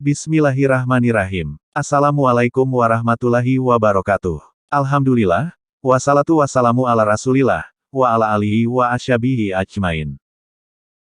Bismillahirrahmanirrahim. Assalamualaikum warahmatullahi wabarakatuh. Alhamdulillah, wassalatu wassalamu ala rasulillah, wa ala alihi wa ashabihi ajmain.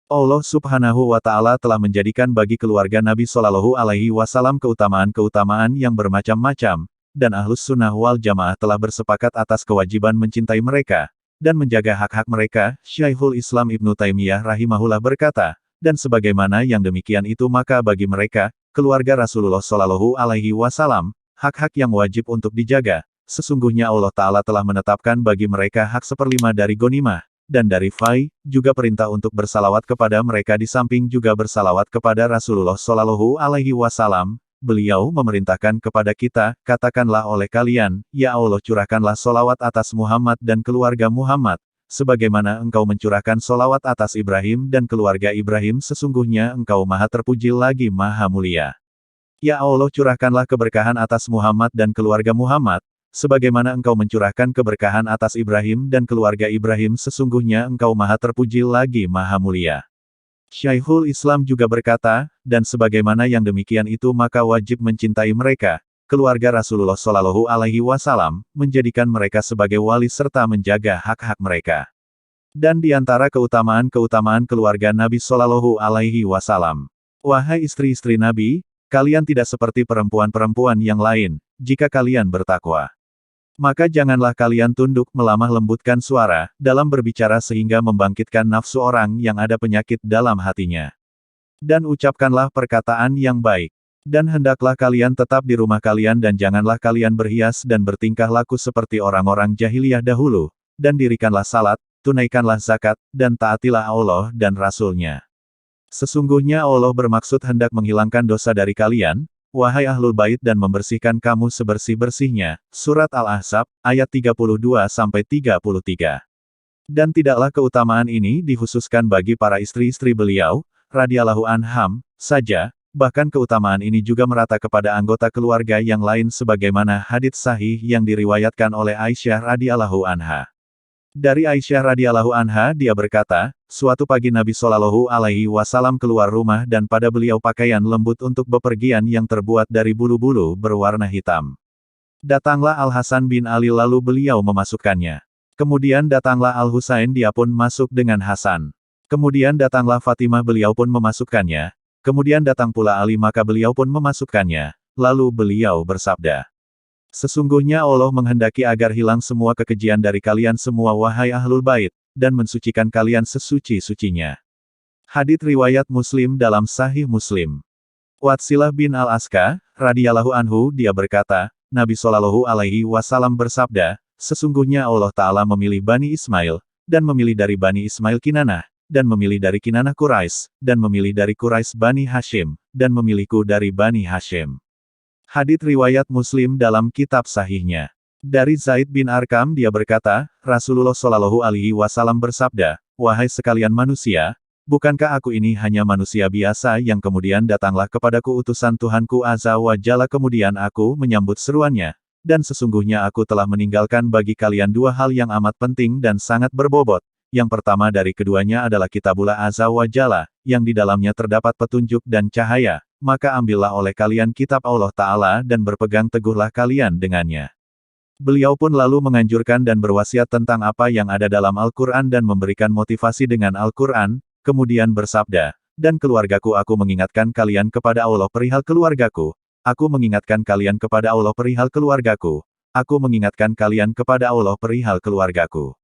Allah subhanahu wa ta'ala telah menjadikan bagi keluarga Nabi Shallallahu Alaihi Wasallam keutamaan-keutamaan yang bermacam-macam, dan Ahlus Sunnah wal Jamaah telah bersepakat atas kewajiban mencintai mereka, dan menjaga hak-hak mereka. Syekhul Islam Ibnu Taimiyah rahimahullah berkata, dan sebagaimana yang demikian itu maka bagi mereka, keluarga Rasulullah Shallallahu Alaihi Wasallam, hak-hak yang wajib untuk dijaga. Sesungguhnya Allah Ta'ala telah menetapkan bagi mereka hak 1/5 dari ghanimah, dan dari fai, juga perintah untuk bersalawat kepada mereka di samping juga bersalawat kepada Rasulullah Shallallahu Alaihi Wasallam. Beliau memerintahkan kepada kita, katakanlah oleh kalian, ya Allah curahkanlah solawat atas Muhammad dan keluarga Muhammad, sebagaimana engkau mencurahkan solawat atas Ibrahim dan keluarga Ibrahim sesungguhnya engkau maha terpuji lagi maha mulia. Ya Allah curahkanlah keberkahan atas Muhammad dan keluarga Muhammad, sebagaimana engkau mencurahkan keberkahan atas Ibrahim dan keluarga Ibrahim sesungguhnya engkau maha terpuji lagi maha mulia. Syekhul Islam juga berkata, dan sebagaimana yang demikian itu maka wajib mencintai mereka, keluarga Rasulullah Shallallahu Alaihi Wasallam, menjadikan mereka sebagai wali serta menjaga hak-hak mereka. Dan di antara keutamaan-keutamaan keluarga Nabi Shallallahu Alaihi Wasallam, wahai istri-istri Nabi, kalian tidak seperti perempuan-perempuan yang lain, jika kalian bertakwa. Maka janganlah kalian tunduk melamah lembutkan suara, dalam berbicara sehingga membangkitkan nafsu orang yang ada penyakit dalam hatinya. Dan ucapkanlah perkataan yang baik. Dan hendaklah kalian tetap di rumah kalian dan janganlah kalian berhias dan bertingkah laku seperti orang-orang jahiliyah dahulu, dan dirikanlah salat, tunaikanlah zakat, dan taatilah Allah dan Rasul-Nya. Sesungguhnya Allah bermaksud hendak menghilangkan dosa dari kalian, wahai Ahlul Bait dan membersihkan kamu sebersih-bersihnya. Surat Al-Ahzab, ayat 32-33. Dan tidaklah keutamaan ini dikhususkan bagi para istri-istri beliau, radhiyallahu anham, saja, bahkan keutamaan ini juga merata kepada anggota keluarga yang lain sebagaimana hadits sahih yang diriwayatkan oleh Aisyah radhiyallahu anha. Dari Aisyah radhiyallahu anha dia berkata, suatu pagi Nabi Shallallahu Alaihi Wasallam keluar rumah dan pada beliau pakaian lembut untuk bepergian yang terbuat dari bulu-bulu berwarna hitam. Datanglah Al-Hasan bin Ali lalu beliau memasukkannya. Kemudian datanglah Al-Husain dia pun masuk dengan Hasan. Kemudian datanglah Fatimah beliau pun memasukkannya. Kemudian datang pula Ali maka beliau pun memasukkannya, lalu beliau bersabda, sesungguhnya Allah menghendaki agar hilang semua kekejian dari kalian semua wahai Ahlul Bait, dan mensucikan kalian sesuci-sucinya. Hadits riwayat Muslim dalam Sahih Muslim. Watsilah bin Al-Aska, radhiyallahu anhu dia berkata, Nabi Shallallahu Alaihi Wasallam bersabda, sesungguhnya Allah Ta'ala memilih Bani Ismail, dan memilih dari Bani Ismail Kinanah, dan memilih dari Kinanah Quraisy, dan memilih dari Quraisy Bani Hashim, dan memilihku dari Bani Hashim. Hadits riwayat Muslim dalam kitab sahihnya. Dari Zaid bin Arqam dia berkata, Rasulullah Shallallahu Alaihi Wasallam bersabda, wahai sekalian manusia, bukankah aku ini hanya manusia biasa yang kemudian datanglah kepadaku utusan Tuhanku Azza wa Jalla kemudian aku menyambut seruannya, dan sesungguhnya aku telah meninggalkan bagi kalian dua hal yang amat penting dan sangat berbobot. Yang pertama dari keduanya adalah Kitabullah Azza wa Jalla, yang di dalamnya terdapat petunjuk dan cahaya, maka ambillah oleh kalian kitab Allah Ta'ala dan berpegang teguhlah kalian dengannya. Beliau pun lalu menganjurkan dan berwasiat tentang apa yang ada dalam Al-Quran dan memberikan motivasi dengan Al-Quran, kemudian bersabda, dan keluargaku aku mengingatkan kalian kepada Allah perihal keluargaku, aku mengingatkan kalian kepada Allah perihal keluargaku, aku mengingatkan kalian kepada Allah perihal keluargaku.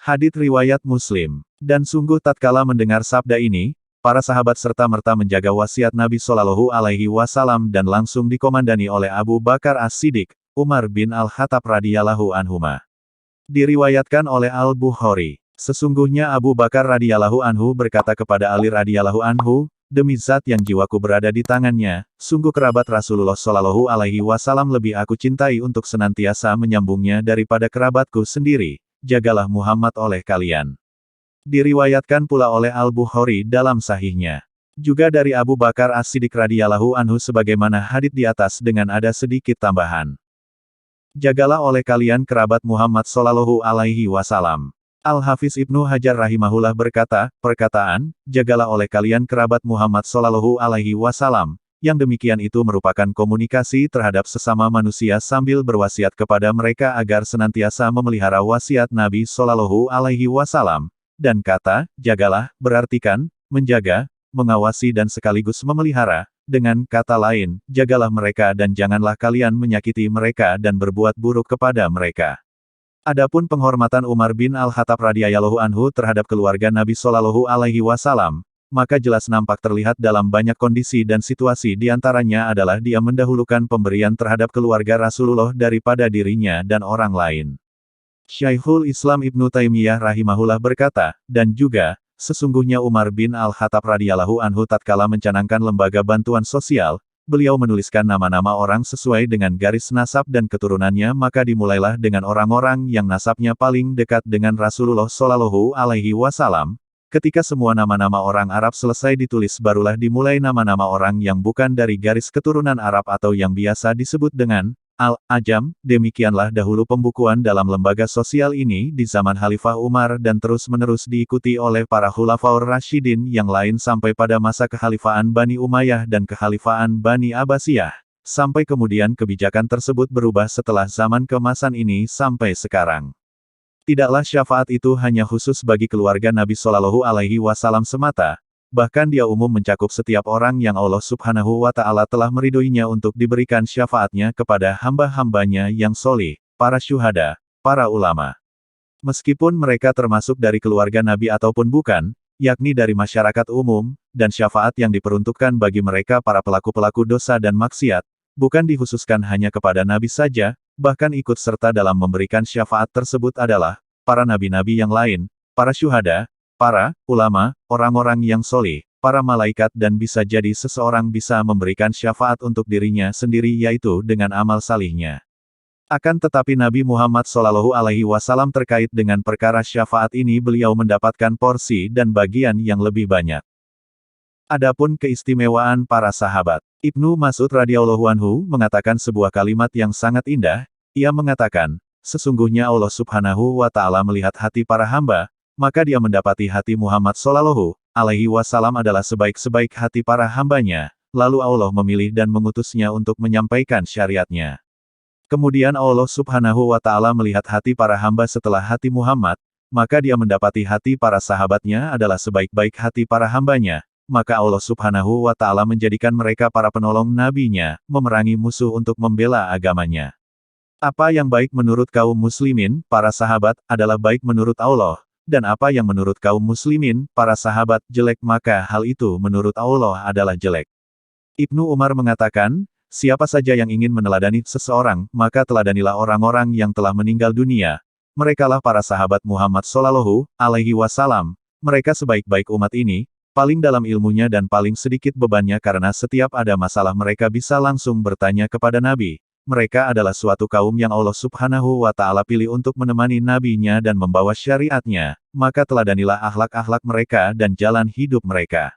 Hadits riwayat Muslim. Dan sungguh tatkala mendengar sabda ini, para sahabat serta-merta menjaga wasiat Nabi Shallallahu Alaihi Wasallam dan langsung dikomandani oleh Abu Bakar As-Siddiq, Umar bin Al-Khattab radhiyallahu anhuma. Diriwayatkan oleh Al-Bukhari, sesungguhnya Abu Bakar radhiyallahu anhu berkata kepada Ali radhiyallahu anhu, demi zat yang jiwaku berada di tangannya, sungguh kerabat Rasulullah Shallallahu Alaihi Wasallam lebih aku cintai untuk senantiasa menyambungnya daripada kerabatku sendiri. Jagalah Muhammad oleh kalian. Diriwayatkan pula oleh Al-Bukhari dalam sahihnya. Juga dari Abu Bakar As-Siddiq radhiyallahu anhu sebagaimana hadits di atas dengan ada sedikit tambahan. Jagalah oleh kalian kerabat Muhammad Shallallahu Alaihi Wasallam. Al-Hafiz Ibnu Hajar rahimahullah berkata, perkataan, jagalah oleh kalian kerabat Muhammad Shallallahu Alaihi Wasallam, Yang demikian itu merupakan komunikasi terhadap sesama manusia sambil berwasiat kepada mereka agar senantiasa memelihara wasiat Nabi Shallallahu Alaihi Wasallam. Dan kata, jagalah, berartikan, menjaga, mengawasi dan sekaligus memelihara. Dengan kata lain, jagalah mereka dan janganlah kalian menyakiti mereka dan berbuat buruk kepada mereka. Adapun penghormatan Umar bin Al-Khattab radhiyallahu anhu terhadap keluarga Nabi Shallallahu Alaihi Wasallam, maka jelas nampak terlihat dalam banyak kondisi dan situasi di antaranya adalah dia mendahulukan pemberian terhadap keluarga Rasulullah daripada dirinya dan orang lain. Syekhul Islam Ibnu Taimiyah rahimahullah berkata, dan juga, sesungguhnya Umar bin Al-Khattab radhiyallahu anhu tatkala mencanangkan lembaga bantuan sosial, beliau menuliskan nama-nama orang sesuai dengan garis nasab dan keturunannya maka dimulailah dengan orang-orang yang nasabnya paling dekat dengan Rasulullah Shallallahu Alaihi Wasallam. Ketika semua nama-nama orang Arab selesai ditulis barulah dimulai nama-nama orang yang bukan dari garis keturunan Arab atau yang biasa disebut dengan Al-Ajam. Demikianlah dahulu pembukuan dalam lembaga sosial ini di zaman Khalifah Umar dan terus-menerus diikuti oleh para Khulafaur Rasyidin yang lain sampai pada masa kekhalifahan Bani Umayyah dan kekhalifahan Bani Abbasiyah. Sampai kemudian kebijakan tersebut berubah setelah zaman keemasan ini sampai sekarang. Tidaklah syafaat itu hanya khusus bagi keluarga Nabi Shallallahu Alaihi Wasallam semata, bahkan dia umum mencakup setiap orang yang Allah Subhanahu wa Ta'ala telah meridhoinya untuk diberikan syafaatnya kepada hamba-hambanya yang solih, para syuhada, para ulama. Meskipun mereka termasuk dari keluarga Nabi ataupun bukan, yakni dari masyarakat umum, dan syafaat yang diperuntukkan bagi mereka para pelaku-pelaku dosa dan maksiat, bukan dikhususkan hanya kepada Nabi saja, bahkan ikut serta dalam memberikan syafaat tersebut adalah para nabi-nabi yang lain, para syuhada, para ulama, orang-orang yang solih, para malaikat dan bisa jadi seseorang bisa memberikan syafaat untuk dirinya sendiri yaitu dengan amal salihnya. Akan tetapi Nabi Muhammad Shallallahu Alaihi Wasallam terkait dengan perkara syafaat ini beliau mendapatkan porsi dan bagian yang lebih banyak. Adapun keistimewaan para sahabat, Ibnu Mas'ud radhiyallahu anhu mengatakan sebuah kalimat yang sangat indah. Ia mengatakan, sesungguhnya Allah Subhanahu wa Ta'ala melihat hati para hamba, maka dia mendapati hati Muhammad Shallallahu Alaihi Wasallam adalah sebaik-sebaik hati para hambanya, lalu Allah memilih dan mengutusnya untuk menyampaikan syariatnya. Kemudian Allah Subhanahu wa Ta'ala melihat hati para hamba setelah hati Muhammad, maka dia mendapati hati para sahabatnya adalah sebaik-baik hati para hambanya. Maka Allah Subhanahu wa Ta'ala menjadikan mereka para penolong nabinya, memerangi musuh untuk membela agamanya. Apa yang baik menurut kaum muslimin, para sahabat, adalah baik menurut Allah, dan apa yang menurut kaum muslimin, para sahabat, jelek maka hal itu menurut Allah adalah jelek. Ibnu Umar mengatakan, siapa saja yang ingin meneladani seseorang, maka teladanilah orang-orang yang telah meninggal dunia. Merekalah para sahabat Muhammad Shallallahu Alaihi Wasallam. Mereka sebaik-baik umat ini, paling dalam ilmunya dan paling sedikit bebannya karena setiap ada masalah mereka bisa langsung bertanya kepada Nabi. Mereka adalah suatu kaum yang Allah Subhanahu wa Ta'ala pilih untuk menemani nabinya dan membawa syariatnya, maka teladanilah akhlak-akhlak mereka dan jalan hidup mereka.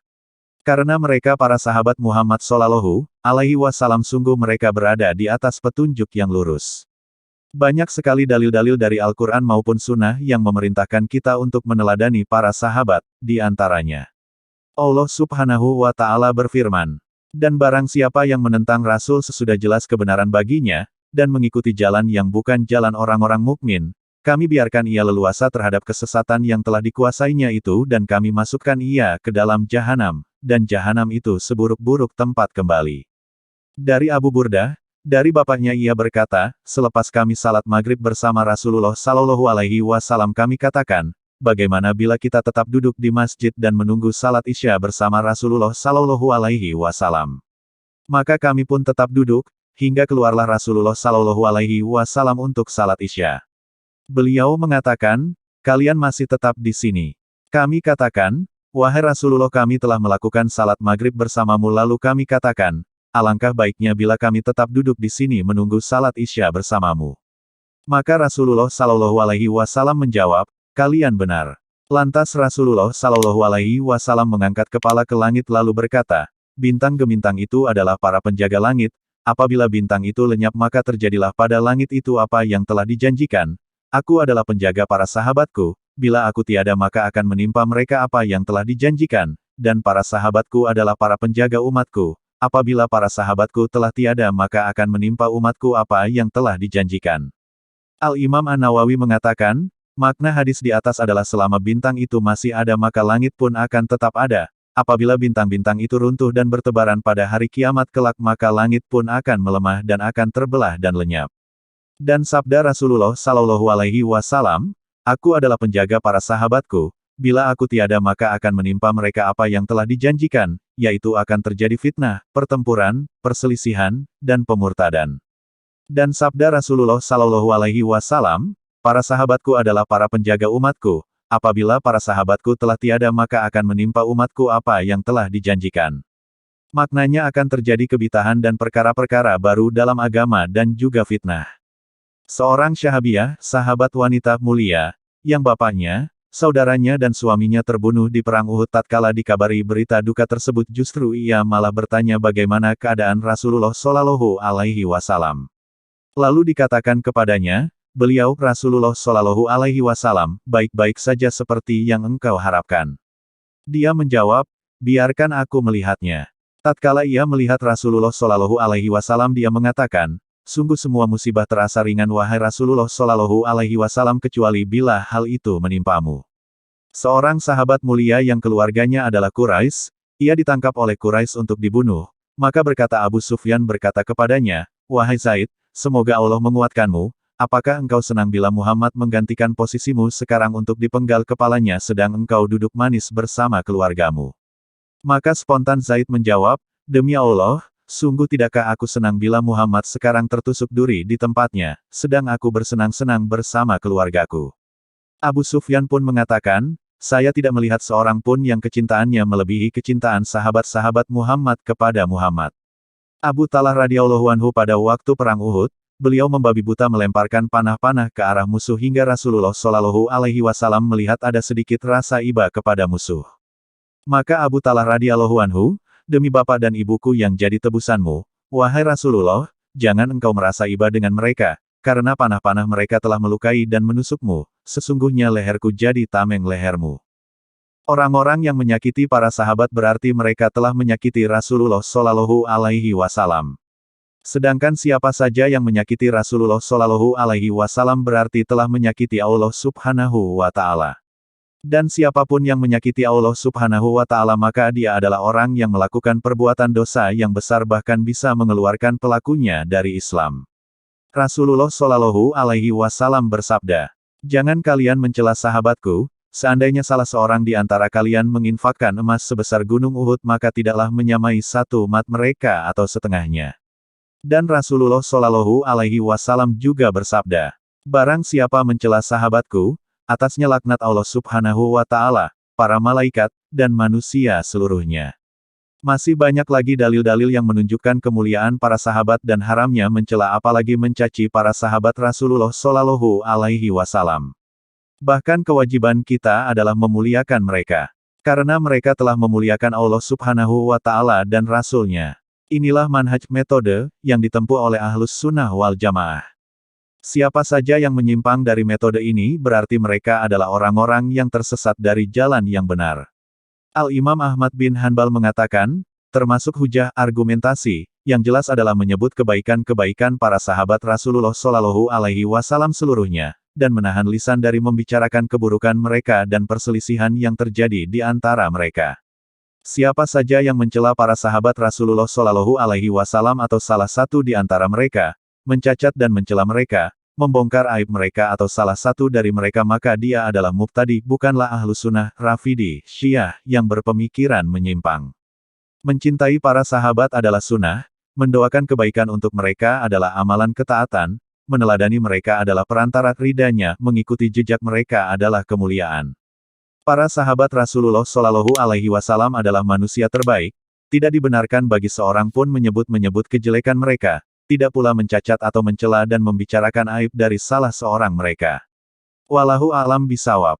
Karena mereka para sahabat Muhammad Shallallahu Alaihi Wasallam sungguh mereka berada di atas petunjuk yang lurus. Banyak sekali dalil-dalil dari Al-Quran maupun Sunnah yang memerintahkan kita untuk meneladani para sahabat, di antaranya. Allah Subhanahu wa Ta'ala berfirman, dan barang siapa yang menentang Rasul sesudah jelas kebenaran baginya, dan mengikuti jalan yang bukan jalan orang-orang mukmin, kami biarkan ia leluasa terhadap kesesatan yang telah dikuasainya itu dan kami masukkan ia ke dalam jahanam, dan jahanam itu seburuk-buruk tempat kembali. Dari Abu Burdah, dari bapaknya ia berkata, selepas kami salat maghrib bersama Rasulullah Sallallahu Alaihi Wasallam kami katakan, bagaimana bila kita tetap duduk di masjid dan menunggu salat Isya bersama Rasulullah Sallallahu Alaihi Wasallam? Maka kami pun tetap duduk, hingga keluarlah Rasulullah Sallallahu Alaihi Wasallam untuk salat Isya. Beliau mengatakan, kalian masih tetap di sini. Kami katakan, wahai Rasulullah kami telah melakukan salat maghrib bersamamu lalu kami katakan, alangkah baiknya bila kami tetap duduk di sini menunggu salat Isya bersamamu. Maka Rasulullah Sallallahu Alaihi Wasallam menjawab, kalian benar. Lantas Rasulullah Sallallahu Alaihi Wasallam mengangkat kepala ke langit lalu berkata, bintang gemintang itu adalah para penjaga langit, apabila bintang itu lenyap maka terjadilah pada langit itu apa yang telah dijanjikan. Aku adalah penjaga para sahabatku, bila aku tiada maka akan menimpa mereka apa yang telah dijanjikan, dan para sahabatku adalah para penjaga umatku, apabila para sahabatku telah tiada maka akan menimpa umatku apa yang telah dijanjikan. Al-Imam An-Nawawi mengatakan, makna hadis di atas adalah selama bintang itu masih ada maka langit pun akan tetap ada. Apabila bintang-bintang itu runtuh dan bertebaran pada hari kiamat kelak maka langit pun akan melemah dan akan terbelah dan lenyap. Dan sabda Rasulullah Shallallahu Alaihi Wasallam, aku adalah penjaga para sahabatku, bila aku tiada maka akan menimpa mereka apa yang telah dijanjikan, yaitu akan terjadi fitnah, pertempuran, perselisihan, dan pemurtadan. Dan sabda Rasulullah Shallallahu Alaihi Wasallam, para sahabatku adalah para penjaga umatku, apabila para sahabatku telah tiada maka akan menimpa umatku apa yang telah dijanjikan. Maknanya akan terjadi kebitahan dan perkara-perkara baru dalam agama dan juga fitnah. Seorang Syahabiah, sahabat wanita mulia, yang bapaknya, saudaranya dan suaminya terbunuh di perang Uhud tatkala dikabari berita duka tersebut justru ia malah bertanya bagaimana keadaan Rasulullah Shallallahu Alaihi Wasallam. Lalu dikatakan kepadanya, beliau Rasulullah Shallallahu Alaihi Wasallam, baik-baik saja seperti yang engkau harapkan. Dia menjawab, biarkan aku melihatnya. Tatkala ia melihat Rasulullah Shallallahu Alaihi Wasallam dia mengatakan, sungguh semua musibah terasa ringan wahai Rasulullah Shallallahu Alaihi Wasallam kecuali bila hal itu menimpamu. Seorang sahabat mulia yang keluarganya adalah Quraisy, ia ditangkap oleh Quraisy untuk dibunuh. Maka berkata Abu Sufyan berkata kepadanya, wahai Zaid, semoga Allah menguatkanmu. Apakah engkau senang bila Muhammad menggantikan posisimu sekarang untuk dipenggal kepalanya sedang engkau duduk manis bersama keluargamu? Maka spontan Zaid menjawab, demi Allah, sungguh tidakkah aku senang bila Muhammad sekarang tertusuk duri di tempatnya, sedang aku bersenang-senang bersama keluargaku. Abu Sufyan pun mengatakan, saya tidak melihat seorang pun yang kecintaannya melebihi kecintaan sahabat-sahabat Muhammad kepada Muhammad. Abu Talhah radhiyallahu anhu pada waktu perang Uhud, beliau membabi buta melemparkan panah-panah ke arah musuh hingga Rasulullah Shallallahu Alaihi Wasallam melihat ada sedikit rasa iba kepada musuh. Maka Abu Talhah radhiyallahu anhu, demi bapak dan ibuku yang jadi tebusanmu, wahai Rasulullah, jangan engkau merasa iba dengan mereka, karena panah-panah mereka telah melukai dan menusukmu, sesungguhnya leherku jadi tameng lehermu. Orang-orang yang menyakiti para sahabat berarti mereka telah menyakiti Rasulullah Shallallahu Alaihi Wasallam. Sedangkan siapa saja yang menyakiti Rasulullah Shallallahu Alaihi Wasallam berarti telah menyakiti Allah Subhanahu wa Ta'ala. Dan siapapun yang menyakiti Allah Subhanahu wa Ta'ala maka dia adalah orang yang melakukan perbuatan dosa yang besar bahkan bisa mengeluarkan pelakunya dari Islam. Rasulullah Shallallahu Alaihi Wasallam bersabda, jangan kalian mencela sahabatku. Seandainya salah seorang di antara kalian menginfakkan emas sebesar gunung Uhud maka tidaklah menyamai satu mat mereka atau setengahnya. Dan Rasulullah Shallallahu Alaihi Wasallam juga bersabda, barang siapa mencela sahabatku, atasnya laknat Allah Subhanahu wa Ta'ala, para malaikat, dan manusia seluruhnya. Masih banyak lagi dalil-dalil yang menunjukkan kemuliaan para sahabat dan haramnya mencela apalagi mencaci para sahabat Rasulullah Shallallahu Alaihi Wasallam. Bahkan kewajiban kita adalah memuliakan mereka. Karena mereka telah memuliakan Allah Subhanahu wa Ta'ala dan Rasul-Nya. Inilah manhaj metode yang ditempuh oleh Ahlus Sunnah wal Jamaah. Siapa saja yang menyimpang dari metode ini berarti mereka adalah orang-orang yang tersesat dari jalan yang benar. Al-Imam Ahmad bin Hanbal mengatakan, termasuk hujah argumentasi, yang jelas adalah menyebut kebaikan-kebaikan para sahabat Rasulullah Shallallahu Alaihi Wasallam seluruhnya, dan menahan lisan dari membicarakan keburukan mereka dan perselisihan yang terjadi di antara mereka. Siapa saja yang mencela para sahabat Rasulullah Shallallahu Alaihi Wasallam atau salah satu di antara mereka, mencacat dan mencela mereka, membongkar aib mereka atau salah satu dari mereka maka dia adalah mubtadi, bukanlah Ahlus Sunnah, Rafidi, Syiah, yang berpemikiran menyimpang. Mencintai para sahabat adalah sunnah, mendoakan kebaikan untuk mereka adalah amalan ketaatan, meneladani mereka adalah perantara ridanya, mengikuti jejak mereka adalah kemuliaan. Para sahabat Rasulullah Shallallahu Alaihi Wasallam adalah manusia terbaik, tidak dibenarkan bagi seorang pun menyebut kejelekan mereka, tidak pula mencacat atau mencela dan membicarakan aib dari salah seorang mereka. Wallahu a'lam bishawab.